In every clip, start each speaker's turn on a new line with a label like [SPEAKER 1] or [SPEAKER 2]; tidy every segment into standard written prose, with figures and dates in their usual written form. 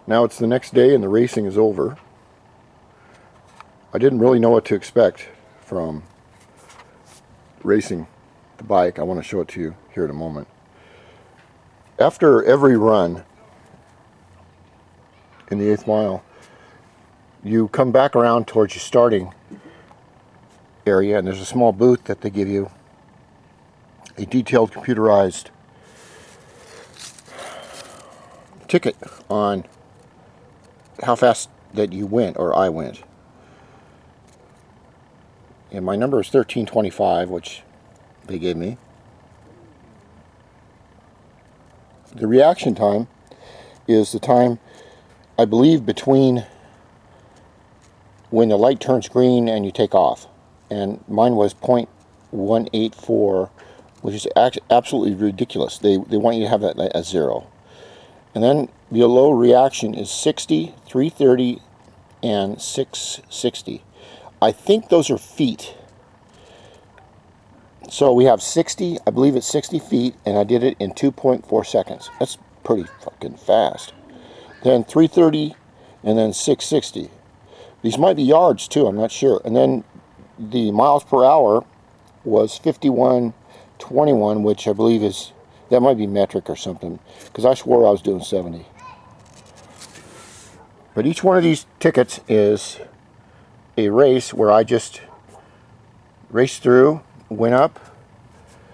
[SPEAKER 1] Now it's the next day and the racing is over. I didn't really know what to expect from racing the bike. I want to show it to you here in a moment. After every run in the 8th mile, you come back around towards your starting area, and there's a small booth that they give you a detailed computerized ticket on how fast that you went, or I went. And my number is 1325, which they gave me. The reaction time is the time, I believe, between when the light turns green and you take off. And mine was 0.184, which is absolutely ridiculous. They want you to have that at 0. And then the low reaction is 60, 330, and 660. I think those are feet. So we have 60, I believe it's 60 feet, and I did it in 2.4 seconds. That's pretty fucking fast. Then 330, and then 660. These might be yards too, I'm not sure. And then the miles per hour was 51.21, which I believe is, that might be metric or something, because I swore I was doing 70. But each one of these tickets is a race where I just raced through, went up.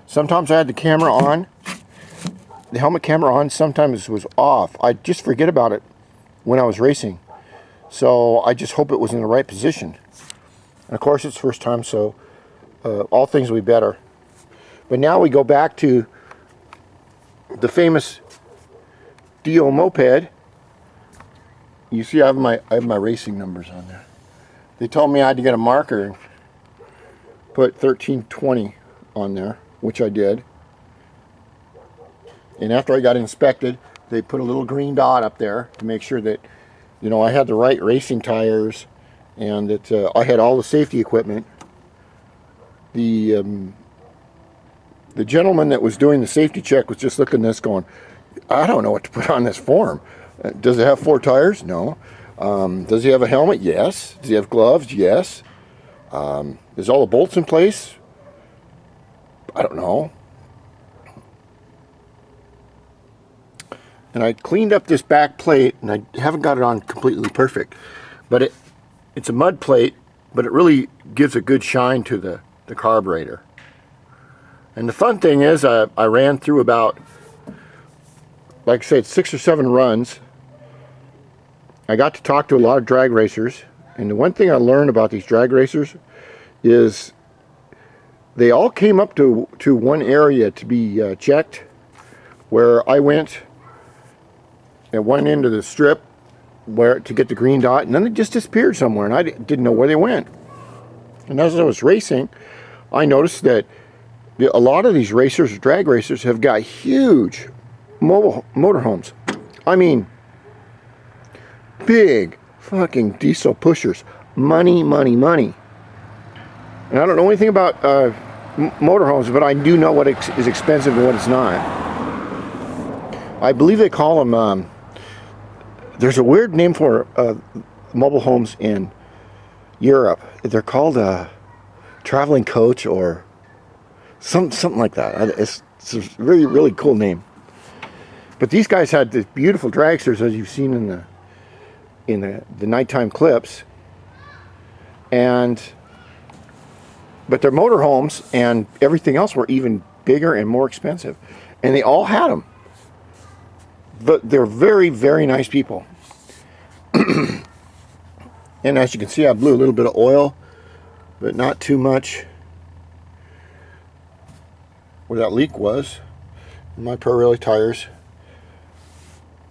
[SPEAKER 1] Sometimes I had the camera on, the helmet camera on, sometimes it was off. I just forget about it when I was racing. So I just hope it was in the right position. And of course it's first time, so all things will be better. But now we go back to the famous Dio moped. You see I have my racing numbers on there. They told me I had to get a marker and put 1320 on there, which I did. And after I got inspected, they put a little green dot up there to make sure that, you know, I had the right racing tires and that I had all the safety equipment. The gentleman that was doing the safety check was just looking at this going, I don't know what to put on this form. Does it have 4 tires? No. Does he have a helmet? Yes. Does he have gloves? Yes. Is all the bolts in place? I don't know. And I cleaned up this back plate, and I haven't got it on completely perfect, but it's a mud plate, but it really gives a good shine to the carburetor. And the fun thing is I ran through about, like I said, 6 or 7 runs. I got to talk to a lot of drag racers, and the one thing I learned about these drag racers is they all came up to one area to be checked, where I went at one end of the strip where to get the green dot, and then they just disappeared somewhere, and I didn't know where they went. And as I was racing, I noticed that a lot of these racers, drag racers, have got huge mobile motorhomes. I mean, big fucking diesel pushers. Money, money, money. And I don't know anything about motorhomes, but I do know what is expensive and what is not. I believe they call them, there's a weird name for mobile homes in Europe. They're called a traveling coach or something like that. It's a really, really cool name. But these guys had the beautiful dragsters, as you've seen in the nighttime clips, but their motorhomes and everything else were even bigger and more expensive, and they all had them. But they're very, very nice people. And as you can see, I blew a little bit of oil, but not too much. Where that leak was in my Pirelli tires.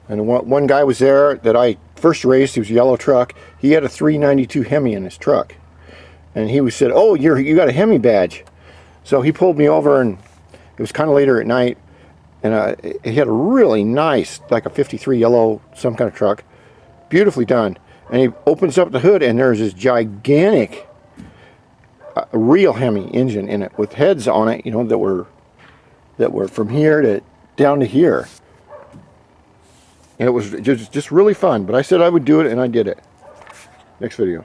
[SPEAKER 1] And one guy was there that I first raced. He was a yellow truck. He had a 392 Hemi in his truck, and he said, "Oh, you got a Hemi badge." So he pulled me over, and it was kind of later at night, and he had a really nice, like a 53 yellow, some kind of truck, beautifully done. And he opens up the hood, and there's this gigantic, real Hemi engine in it with heads on it, you know, that were from here to down to here. And it was just really fun. But I said I would do it, and I did it. Next video.